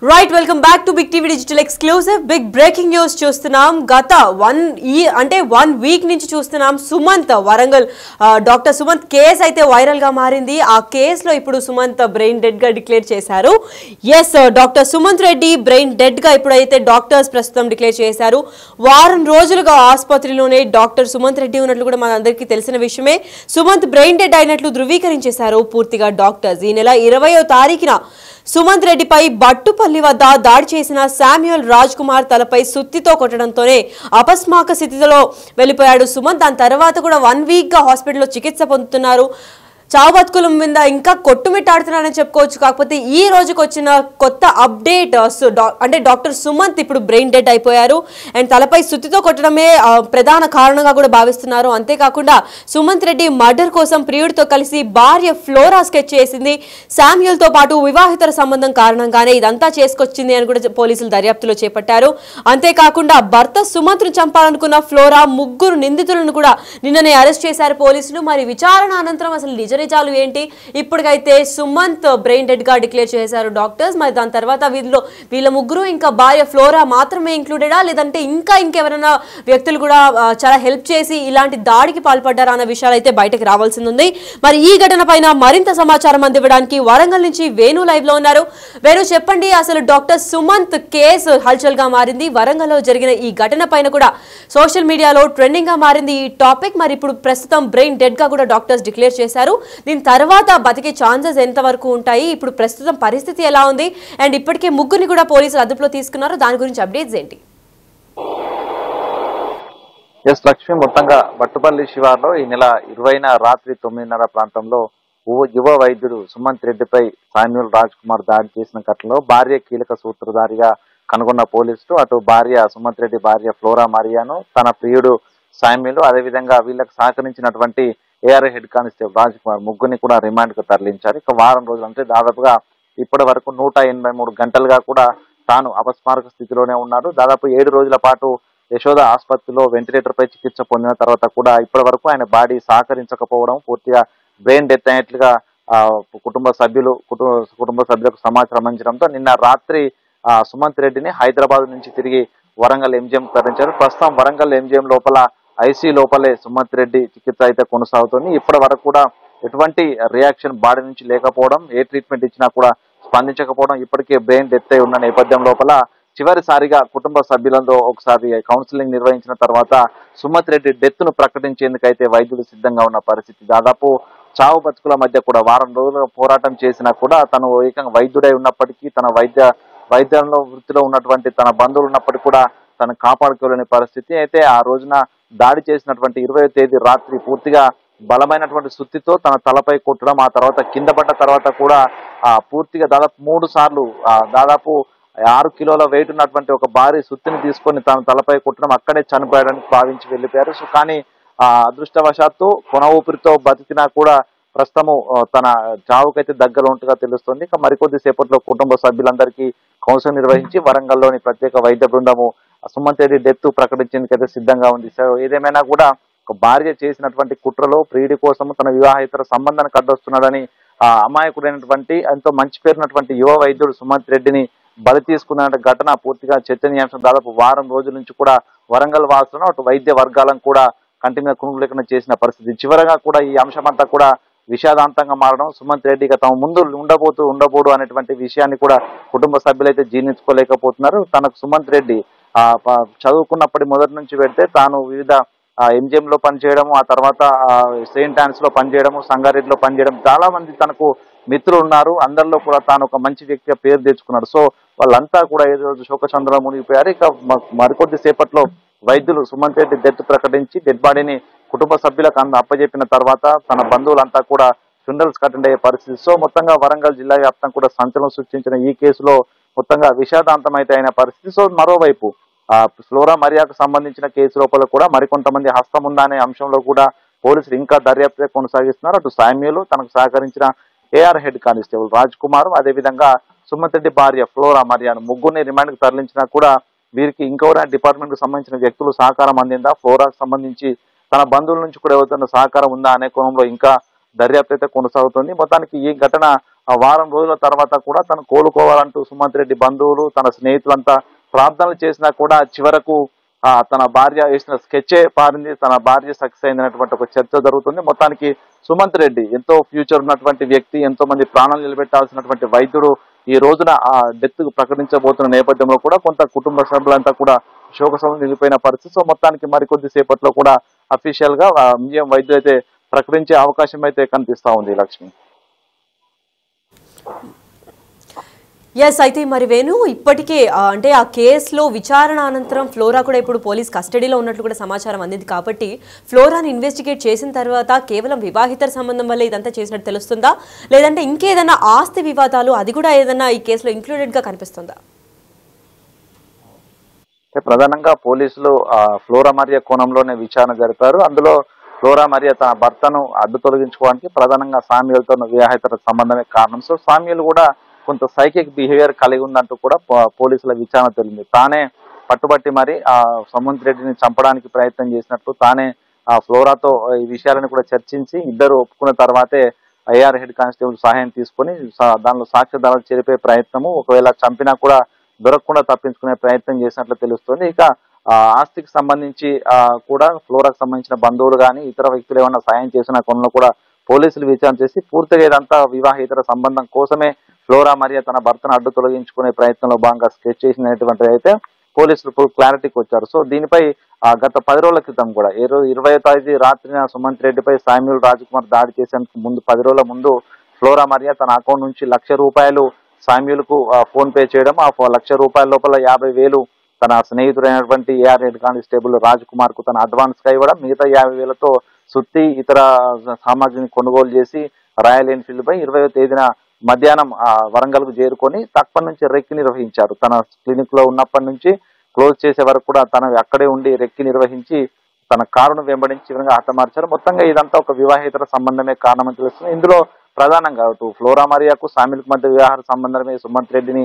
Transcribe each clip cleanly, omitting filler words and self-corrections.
Right welcome back to big TV digital exclusive big breaking news చూస్తున్నాం. గత 1 week నుంచి చూస్తున్నాం. సుమంత్ వరంగల్ డాక్టర్ సుమంత్ కేసు అయితే వైరల్ గా మారింది. ఆ కేసులో ఇప్పుడు సుమంత్ బ్రెయిన్ డెడ్ గా డిక్లేర్ చేశారు. Yes, doctor Sumanth Reddy brain dead గా ఇప్పుడైతే డాక్టర్స్ ప్రస్తుతం డిక్లేర్ చేశారు. వారం రోజులుగా ఆసుపత్రిలోనే డాక్టర్ సుమంత్ రెడ్డి ఉన్నట్లు కూడా మనందరికీ తెలిసిన విషయమే. సుమంత్ బ్రెయిన్ డెడ్ అయినట్లు ధృవీకరించేశారు పూర్తిగా డాక్టర్స్. ఈ నెల 20వ తారీఖున సుమంత్ రెడ్డిపై బట్టుపల్లి వద్ద దాడి చేసిన శామ్యూల్ రాజ్ కుమార్ తలపై సుత్తితో కొట్టడంతోనే అపస్మారక స్థితిలో వెళ్లిపోయాడు సుమంత్. దాని తర్వాత కూడా 1 వీక్ గా హాస్పిటల్లో చికిత్స పొందుతున్నారు. చావు బతుకుల మీద ఇంకా కొట్టుమిట్టాడుతున్నారని చెప్పుకోవచ్చు. కాకపోతే ఈ రోజుకి వచ్చిన కొత్త అప్డేట్ అంటే డాక్టర్ సుమంత్ ఇప్పుడు బ్రెయిన్ డెడ్ అయిపోయారు. అండ్ తలపై సుత్తితో కొట్టడమే ప్రధాన కారణంగా కూడా భావిస్తున్నారు. అంతేకాకుండా సుమంత్ రెడ్డి మర్డర్ కోసం ప్రియుడితో కలిసి భార్య ఫ్లోరా స్కెచ్ చేసింది. శామ్యూల్ తో పాటు వివాహితర సంబంధం కారణంగానే ఇదంతా చేసుకొచ్చింది అని కూడా పోలీసులు దర్యాప్తులో చేపట్టారు. అంతేకాకుండా భర్త సుమంత్ ను చంపాలనుకున్న ఫ్లోరా ముగ్గురు నిందితులను కూడా నిన్ననే అరెస్ట్ చేశారు పోలీసులు. మరి విచారణ అనంతరం అసలు నిజాలు ఏంటి? ఇప్పటికైతే సుమంత్ బ్రెయిన్ డెడ్ గా డిక్లేర్ చేశారు డాక్టర్స్. మరి దాని తర్వాత వీళ్ళ ముగ్గురు ఇంకా భార్య ఫ్లోరా మాత్రమే ఇంక్లూడెడా, లేదంటే ఇంకెవరైనా వ్యక్తులు కూడా చాలా హెల్ప్ చేసి ఇలాంటి దాడికి పాల్పడ్డారా అన్న విషయాలు అయితే బయటకు రావాల్సింది ఉంది. మరి ఈ ఘటన పైన మరింత సమాచారం అందివ్వడానికి వరంగల్ నుంచి వేణు లైవ్ లో ఉన్నారు. వేణు, చెప్పండి, అసలు డాక్టర్ సుమంత్ కేసు హల్చల్ గా మారింది. వరంగల్ లో జరిగిన ఈ ఘటన పైన కూడా సోషల్ మీడియాలో ట్రెండింగ్ గా మారింది ఈ టాపిక్. మరి ఇప్పుడు ప్రస్తుతం బ్రెయిన్ డెడ్ గా కూడా డాక్టర్స్ డిక్లేర్ చేశారు. దీని తర్వాత బతికే ఛాన్సెస్ ఎంత వరకు ఉంటాయి? ఇప్పుడు ప్రస్తుతం పరిస్థితి ఎలా ఉంది? అండ్ ఇప్పటికే ముగ్గురిని కూడా పోలీసులు అదుపులో తీసుకున్నారు. దాని గురించి అప్డేట్స్ ఏంటి? ఎస్ లక్ష్మి, మొత్తంగా బట్టుపల్లి శివార్లో ఈ నెల 20న రాత్రి 9:30 ప్రాంతంలో యువ వైద్యుడు సుమంత్ రెడ్డిపై శామ్యూల్ రాజ్ కుమార్ దాడి చేసిన ఘటనలో భార్య కీలక సూత్రధారిగా కనుగొన్న పోలీసులు అటు సుమంత్ రెడ్డి భార్య ఫ్లోరా మరియాను, తన ప్రియుడు శామ్యూల్, అదేవిధంగా వీళ్ళకి సహకరించినటువంటి ARI head constable Raj Kumar ముగ్గురిని కూడా రిమాండ్ కు తరలించారు. ఇక వారం రోజులు అంటే దాదాపుగా ఇప్పటి వరకు 183 గంటలుగా కూడా తాను అపస్మారక స్థితిలోనే ఉన్నాడు. దాదాపు 7 రోజుల పాటు యశోద ఆసుపత్రిలో వెంటిలేటర్ పై చికిత్స పొందిన తర్వాత కూడా ఇప్పటి వరకు ఆయన బాడీ సహకరించకపోవడం, పూర్తిగా బ్రెయిన్ డెత్ అయినట్లుగా కుటుంబ సభ్యులకు సమాచారం అందించడంతో నిన్న రాత్రి సుమంత్ రెడ్డిని హైదరాబాద్ నుంచి తిరిగి వరంగల్ ఎంజిఎం తరలించారు. ప్రస్తుతం వరంగల్ ఎంజిఎం లోపల ఐసీ లోపలే సుమంత్ రెడ్డి చికిత్స అయితే కొనసాగుతుంది. ఇప్పటి వరకు కూడా ఎటువంటి రియాక్షన్ బాడీ నుంచి లేకపోవడం, ఏ ట్రీట్మెంట్ ఇచ్చినా కూడా స్పందించకపోవడం, ఇప్పటికే బ్రెయిన్ డెత్ అయి ఉన్న నేపథ్యం లోపల చివరిసారిగా కుటుంబ సభ్యులతో ఒకసారి కౌన్సిలింగ్ నిర్వహించిన తర్వాత సుమంత్ రెడ్డి డెత్ ను ప్రకటించేందుకైతే వైద్యులు సిద్ధంగా ఉన్న పరిస్థితి. దాదాపు చావు బతుకుల మధ్య కూడా వారం రోజులుగా పోరాటం చేసినా కూడా తను ఏకంగా వైద్యుడై ఉన్నప్పటికీ, తన వైద్యంలో వృత్తిలో ఉన్నటువంటి తన బంధువులు ఉన్నప్పటికీ కూడా తను కాపాడుకోలేని పరిస్థితి. అయితే ఆ రోజున దాడి చేసినటువంటి 20వ తేదీ రాత్రి పూర్తిగా బలమైనటువంటి సుత్తితో తన తలపై కొట్టడం, ఆ తర్వాత కింద పడ్డ తర్వాత కూడా పూర్తిగా దాదాపు 3 సార్లు దాదాపు 6 కిలోల వెయిట్ ఉన్నటువంటి ఒక భారీ సుత్తిని తీసుకొని తన తలపై కొట్టడం, అక్కడే చనిపోయాడని భావించి వెళ్ళిపోయారు. సో కానీ అదృష్టవశాత్తు కొన ఊపిరితో బతికినా కూడా ప్రస్తుతము తన చావుకైతే దగ్గర ఉంటుగా తెలుస్తుంది. ఇక మరికొద్ది సేపట్లో కుటుంబ సభ్యులందరికీ కౌన్సిలింగ్ నిర్వహించి వరంగల్లోని ప్రత్యేక వైద్య బృందము సుమంత్ రెడ్డి డెత్ ప్రకటించేందుకైతే సిద్ధంగా ఉంది. సో ఏదేమైనా కూడా ఒక భార్య చేసినటువంటి కుట్రలో ప్రియుడి కోసం తన వివాహేతర సంబంధానికి అడ్డొస్తున్నాడని అమాయకుడైనటువంటి ఎంతో మంచి పేరున్నటువంటి యువ వైద్యుడు సుమంత్ రెడ్డిని బలి తీసుకున్న ఘటన పూర్తిగా చర్చనీయాంశం. దాదాపు వారం రోజుల నుంచి కూడా వరంగల్ వాసులను అటు వైద్య వర్గాలను కూడా కంటి మీద కునుగు లేకుండా చేసిన పరిస్థితి. చివరగా కూడా ఈ అంశమంతా కూడా విషాదాంతంగా మారడం, సుమంత్ రెడ్డిగా తమ ముందు ఉండబోడు అనేటువంటి విషయాన్ని కూడా కుటుంబ సభ్యులైతే జీర్ణించుకోలేకపోతున్నారు. తనకు సుమంత్ రెడ్డి చదువుకున్నప్పటి మొదటి నుంచి పెడితే తాను వివిధ ఎంజిఎం లో పనిచేయడము, ఆ తర్వాత సెయింట్ ఆన్స్ లో పనిచేయడము, సంగారెడ్డిలో పనిచేయడం, చాలా మంది తనకు మిత్రులు ఉన్నారు. అందరిలో కూడా తాను ఒక మంచి వ్యక్తిగా పేరు తెచ్చుకున్నాడు. సో వాళ్ళంతా కూడా ఏదో శోకచంద్రలో మునిగిపోయారు. ఇక మరికొద్ది సేపట్లో వైద్యులు సుమంత్ రెడ్డి డెత్ ప్రకటించి డెడ్ బాడీని కుటుంబ సభ్యులకు అప్పజెప్పిన తర్వాత తన బంధువులంతా కూడా ఫ్యూనరల్స్ అటెండ్ అయ్యే పరిస్థితి. సో మొత్తంగా వరంగల్ జిల్లా వ్యాప్తంగా కూడా సంచలనం సృష్టించిన ఈ కేసులో మొత్తంగా విషాదాంతం అయితే అయిన పరిస్థితి. సో మరోవైపు ఫ్లోరా మరియాకు సంబంధించిన కేసు లోపల కూడా మరికొంతమంది హస్తం ఉందా అనే అంశంలో కూడా పోలీసులు ఇంకా దర్యాప్తు కొనసాగిస్తున్నారు. అటు శామ్యూల్, తనకు సహకరించిన AR head constable Raj Kumar, అదేవిధంగా సుమంత్ రెడ్డి భార్య ఫ్లోరా మరియాను ముగ్గురిని రిమాండ్ కు తరలించినా కూడా వీరికి ఇంకెవరైనా డిపార్ట్మెంట్ కు సంబంధించిన వ్యక్తులు సహకారం అందిందా, ఫ్లోరాకు సంబంధించి తన బంధువుల నుంచి కూడా ఎవరితో సహకారం ఉందా అనే కోణంలో ఇంకా దర్యాప్తు అయితే కొనసాగుతుంది. మొత్తానికి ఈ ఘటన వారం రోజుల తర్వాత కూడా తను కోలుకోవాలంటూ సుమంత్ రెడ్డి బంధువులు తన స్నేహితులంతా ప్రార్థనలు చేసినా కూడా చివరకు తన భార్య వేసిన స్కెచ్చే పారింది, తన భార్య సక్సెస్ అయిందనేటువంటి ఒక చర్చ జరుగుతుంది. మొత్తానికి సుమంత్ రెడ్డి ఎంతో ఫ్యూచర్ ఉన్నటువంటి వ్యక్తి, ఎంతో మంది ప్రాణాలు నిలబెట్టాల్సినటువంటి వైద్యుడు ఈ రోజున ఆ డెత్ ప్రకటించబోతున్న నేపథ్యంలో కూడా కొంత కుటుంబ సభ్యులంతా కూడా శోకసభలు నిలిపోయిన పరిస్థితి. సో మొత్తానికి మరికొద్ది సేపట్లో కూడా అఫీషియల్ గా ఎంజిఎం వైద్యులు అయితే ప్రకటించే అవకాశం అయితే కనిపిస్తా ఉంది లక్ష్మి. ఎస్, అయితే మరి వేణు ఇప్పటికే అంటే ఆ కేసులో విచారణ అనంతరం ఫ్లోరా కూడా ఇప్పుడు పోలీస్ కస్టడీలో ఉన్నట్లు కూడా సమాచారం అందింది. కాబట్టి ఫ్లోరాని ఇన్వెస్టిగేట్ చేసిన తర్వాత కేవలం వివాహితర సంబంధం వల్ల ఇదంతా చేసినట్టు తెలుస్తుందా, లేదంటే ఇంకేదైనా ఆస్తి వివాదాలు అది కూడా ఏదైనా ఈ కేసులో ఇంక్లూడెడ్ గా కనిపిస్తుందా? ప్రధానంగా పోలీసులు ఫ్లోరా మరియా కోణంలోనే విచారణ జరిపారు. అందులో ఫ్లోరా మరియా తన భర్తను అడ్డు తొలగించుకోవడానికి ప్రధానంగా సామ్యులతో వివాహితర సంబంధమే కారణం. సో సామ్యులు కూడా కొంత సైకిక్ బిహేవియర్ కలిగి ఉందంటూ కూడా పోలీసుల విచారణ తెలిసింది. తానే పట్టుబట్టి మరి సుమంత్ రెడ్డిని చంపడానికి ప్రయత్నం చేసినట్లు తానే ఫ్లోరాతో ఈ విషయాలను కూడా చర్చించి ఇద్దరు ఒప్పుకున్న తర్వాతే ఐఆర్ హెడ్ కానిస్టేబుల్ సహాయం తీసుకొని దానిలో సాక్ష్యాధారాలు చెరిపే ప్రయత్నము, ఒకవేళ చంపినా కూడా దొరకకుండా తప్పించుకునే ప్రయత్నం చేసినట్లు తెలుస్తుంది. ఇక ఆస్తికి సంబంధించి కూడా ఫ్లోరాకు సంబంధించిన బంధువులు కానీ ఇతర వ్యక్తులు ఏమైనా సాయం చేసిన కొనలో కూడా పోలీసులు విచారణ చేసి పూర్తిగా ఇదంతా వివాహేతర సంబంధం కోసమే ఫ్లోరా మరియా తన భర్తను అడ్డు తొలగించుకునే ప్రయత్నంలో భాగంగా స్కెచ్ చేసినటువంటిది అయితే పోలీసులు ఫుల్ క్లారిటీకి వచ్చారు. సో దీనిపై గత 10 రోజుల క్రితం కూడా 20వ తేదీ రాత్రిన సుమంత్ రెడ్డిపై సామ్యూల్ రాజ్కుమార్ దాడి చేసేందుకు ముందు 10 రోజుల ముందు ఫ్లోరా మరియా తన అకౌంట్ నుంచి ₹1,00,000 సామ్యూల్ కు ఫోన్ పే చేయడం, ఆ ₹1,00,000 లోపల 50,000 తన స్నేహితుడైనటువంటి ఏఆర్ హెడ్ కానిస్టేబుల్ రాజ్కుమార్ కు తన అడ్వాన్స్ గా ఇవ్వడం, మిగతా 50,000తో సుత్తి ఇతర సామాగ్రిని కొనుగోలు చేసి రాయల్ ఎన్ఫీల్డ్ పై 20వ తేదీన మధ్యాహ్నం వరంగల్ కు చేరుకొని తక్కువ నుంచి రెక్కి నిర్వహించారు. తన క్లినిక్ లో ఉన్నప్పటి నుంచి క్లోజ్ చేసే వరకు కూడా తన అక్కడే ఉండి రెక్కి నిర్వహించి తన కారును వెంబడించి చివరిగా హతమార్చారు. మొత్తంగా ఇదంతా ఒక వివాహేతర సంబంధమే కారణమని తెలుస్తుంది. ఇందులో ప్రధానంగా ఫ్లోరా మరియాకు సామిల్కు మధ్య వివాహ సంబంధమే సుమంత్ రెడ్డిని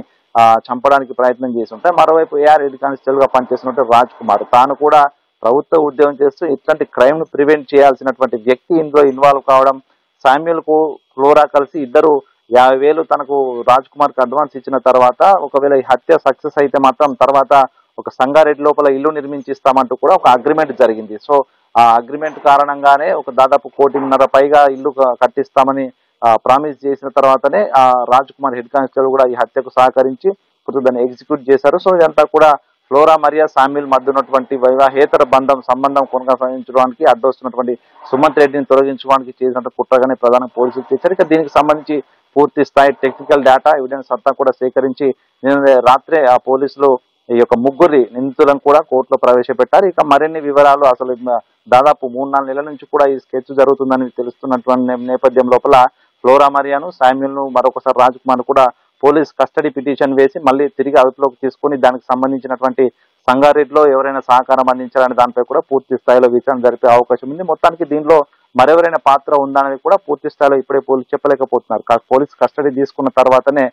చంపడానికి ప్రయత్నం చేసి ఉంటాయి. మరోవైపు ఏఆర్ హెడ్ కానిస్టేబుల్ గా పనిచేసినట్టు రాజ్ కుమార్ తాను కూడా ప్రభుత్వ ఉద్యోగం చేస్తూ ఇట్లాంటి క్రైమ్ ను ప్రివెంట్ చేయాల్సినటువంటి వ్యక్తి ఇందులో ఇన్వాల్వ్ కావడం, సామ్యూల్ కు ఫ్లోరా కలిసి ఇద్దరు 50,000 తనకు రాజ్ కుమార్ కు అడ్వాన్స్ ఇచ్చిన తర్వాత ఒకవేళ ఈ హత్య సక్సెస్ అయితే మాత్రం తర్వాత ఒక సంగారెడ్డి లోపల ఇల్లు నిర్మించిస్తామంటూ కూడా ఒక అగ్రిమెంట్ జరిగింది. సో ఆ అగ్రిమెంట్ కారణంగానే ఒక దాదాపు 1,50,00,000 పైగా ఇల్లు కట్టిస్తామని ప్రామిస్ చేసిన తర్వాతనే రాజ్ కుమార్ హెడ్ కానిస్టేబుల్ కూడా ఈ హత్యకు సహకరించి దాన్ని ఎగ్జిక్యూట్ చేశారు. సో ఇదంతా కూడా ఫ్లోరా మరియా సామ్యూల్ మధ్య ఉన్నటువంటి వివాహేతర సంబంధం కొనసాగించడానికి అడ్డొస్తున్నటువంటి సుమంత్ రెడ్డిని తొలగించడానికి చేసినట్టు కుట్రగానే ప్రధాన పోలీసులు చేశారు. ఇక దీనికి సంబంధించి పూర్తి స్థాయి టెక్నికల్ డేటా ఎవిడెన్స్ అంతా కూడా సేకరించి నిన్న రాత్రే ఆ పోలీసులు ఈ యొక్క ముగ్గురి నిందితులను కూడా కోర్టులో ప్రవేశపెట్టారు. ఇక మరిన్ని వివరాలు అసలు దాదాపు 3-4 నెలల నుంచి కూడా ఈ స్కెచ్ జరుగుతుందని తెలుస్తున్నటువంటి నేపథ్యం లోపల ఫ్లోరా మరియాను సామ్యూల్ ను మరొకసారి రాజ్ కుమార్ కూడా పోలీస్ కస్టడీ పిటిషన్ వేసి మళ్ళీ తిరిగి అదుపులోకి తీసుకుని దానికి సంబంధించినటువంటి సంగారెడ్డిలో ఎవరైనా సహకారం అందించాలనే దానిపై కూడా పూర్తి స్థాయిలో విచారణ జరిపే అవకాశం ఉంది. మొత్తానికి దీనిలో మరెవరైనా పాత్ర ఉందనేది కూడా పూర్తి స్థాయిలో ఇప్పుడే పోలీసు చెప్పలేకపోతున్నారు. పోలీస్ కస్టడీ తీసుకున్న తర్వాతనే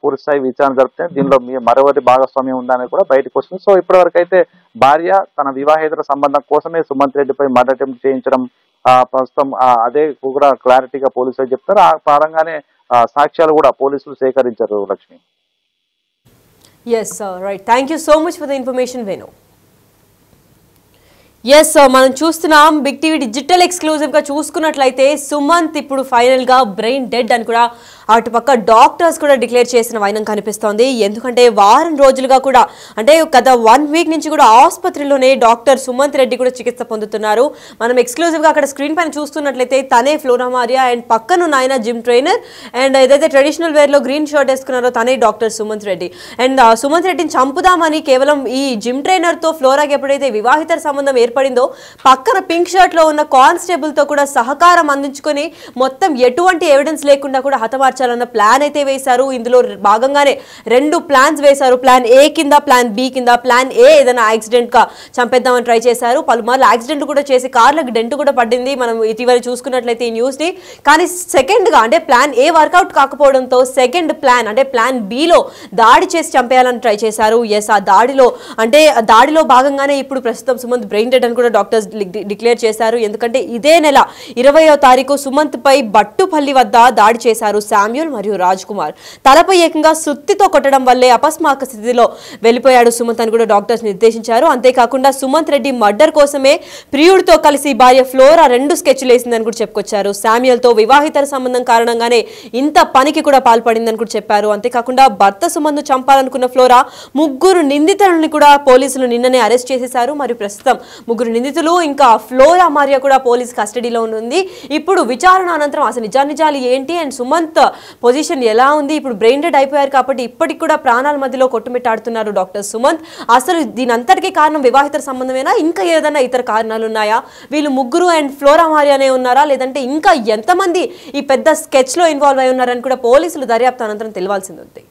పూర్తి స్థాయి విచారణ జరిపితే దీనిలో మరెవరి భాగస్వామ్యం ఉందనేది కూడా బయటకు వస్తుంది. సో ఇప్పటి అయితే భార్య తన వివాహేతర సంబంధం కోసమే సుమంత్ రెడ్డిపై మర్డర్ అటెంప్ట్ చేయించడం ప్రస్తుతం అదే కూడా క్లారిటీగా పోలీసులు చెప్తారు. ఆ పరంగానే సాక్ష్యాలు కూడా పోలీసులు సేకరించారు Lakshmi. Yes right, thank you so much for the information Venu. Yes, మనం చూస్తున్నాం బిగ్ టీవీ డిజిటల్ ఎక్స్క్లూజివ్ గా చూసుకున్నట్లయితే సుమంత్ ఇప్పుడు ఫైనల్ గా బ్రెయిన్ డెడ్ అని కూడా అటుపక్క డాక్టర్స్ కూడా డిక్లేర్ చేసిన వైనం కనిపిస్తోంది. ఎందుకంటే వారం రోజులుగా కూడా అంటే గత 1 వీక్ నుంచి కూడా ఆసుపత్రిలోనే డాక్టర్ సుమంత్ రెడ్డి కూడా చికిత్స పొందుతున్నారు. మనం ఎక్స్క్లూజివ్ గా అక్కడ స్క్రీన్ పైన చూస్తున్నట్లయితే తనే ఫ్లోరా మరియా అండ్ పక్కనున్న ఆయన జిమ్ ట్రైనర్ అండ్ ఏదైతే ట్రెడిషనల్ వేర్ లో గ్రీన్ షర్ట్ వేసుకున్నారో తనే డాక్టర్ సుమంత్ రెడ్డి. అండ్ సుమంత్ రెడ్డిని చంపుదామని కేవలం ఈ జిమ్ ట్రైనర్ తో ఫ్లోరాకి ఎప్పుడైతే వివాహితర సంబంధం ఏర్పడిందో పక్కన పింక్ షర్ట్ లో ఉన్న కానిస్టేబుల్ తో కూడా సహకారం అందించుకొని మొత్తం ఎటువంటి ఎవిడెన్స్ లేకుండా కూడా హతమార్చారు హతమార్చాలన్న ప్లాన్ అయితే వేశారు. ఇందులో భాగంగానే 2 ప్లాన్స్ వేశారు. ప్లాన్ ఏ కింద, ప్లాన్ బి కింద. ప్లాన్ ఏ ఏదైనా యాక్సిడెంట్ గా చంపేద్దామని ట్రై చేశారు. పలుమార్లు యాక్సిడెంట్ కూడా చేసి కార్లకు డెంట్ కూడా పడింది. మనం ఇటీవల చూసుకున్నట్లయితే ఈ న్యూస్ ని. కానీ సెకండ్ గా అంటే ప్లాన్ ఏ వర్కౌట్ కాకపోవడంతో సెకండ్ ప్లాన్ అంటే ప్లాన్ బిలో దాడి చేసి చంపేయాలని ట్రై చేశారు. ఎస్, ఆ దాడిలో భాగంగానే ఇప్పుడు ప్రస్తుతం సుమంత్ బ్రెయిన్ డెడ్ అని కూడా డాక్టర్స్ డిక్లేర్ చేశారు. ఎందుకంటే ఇదే నెల 20వ తారీఖు సుమంత్ పై బట్టుపల్లి వద్ద దాడి చేశారు శామ్యూల్ మరియు రాజ్ కుమార్. తలపై ఏకంగా సుత్తితో కొట్టడం వల్లే అపస్మారక స్థితిలో వెళ్ళిపోయాడు సుమంత్ అని కూడా డాక్టర్స్ నిర్దేశించారు. అంతేకాకుండా సుమంత్ రెడ్డి మర్డర్ కోసమే ప్రియుడితో కలిసి భార్య ఫ్లోరా 2 స్కెచ్లు వేసిందని కూడా చెప్పుకొచ్చారు. శామ్యూల్ తో వివాహితర సంబంధం కారణంగానే ఇంత పనికి కూడా పాల్పడిందని కూడా చెప్పారు. అంతేకాకుండా భర్త సుమంత్ చంపాలనుకున్న ఫ్లోరా 3 నిందితులను కూడా పోలీసులు నిన్ననే అరెస్ట్ చేసేశారు. మరియు ప్రస్తుతం 3 నిందితులు ఇంకా ఫ్లోరా మారియా కూడా పోలీస్ కస్టడీలో ఉంది. ఇప్పుడు విచారణ అనంతరం అసలు నిజాలు ఏంటి అండ్ సుమంత్ పొజిషన్ ఎలా ఉంది, ఇప్పుడు బ్రెయిన్ డెడ్ అయిపోయారు కాబట్టి ఇప్పటికి కూడా ప్రాణాల మధ్యలో కొట్టుమిట్టాడుతున్నారు డాక్టర్ సుమంత్. అసలు దీని అంతటికీ కారణం వివాహిత సంబంధమేనా, ఇంకా ఏదైనా ఇతర కారణాలు ఉన్నాయా, వీళ్ళు 3 అండ్ ఫ్లోరా మారియానే ఉన్నారా, లేదంటే ఇంకా ఎంతమంది ఈ పెద్ద స్కెచ్ లో ఇన్వాల్వ్ అయి ఉన్నారని కూడా పోలీసులు దర్యాప్తు అనంతరం తెలియాల్సింది ఉంది.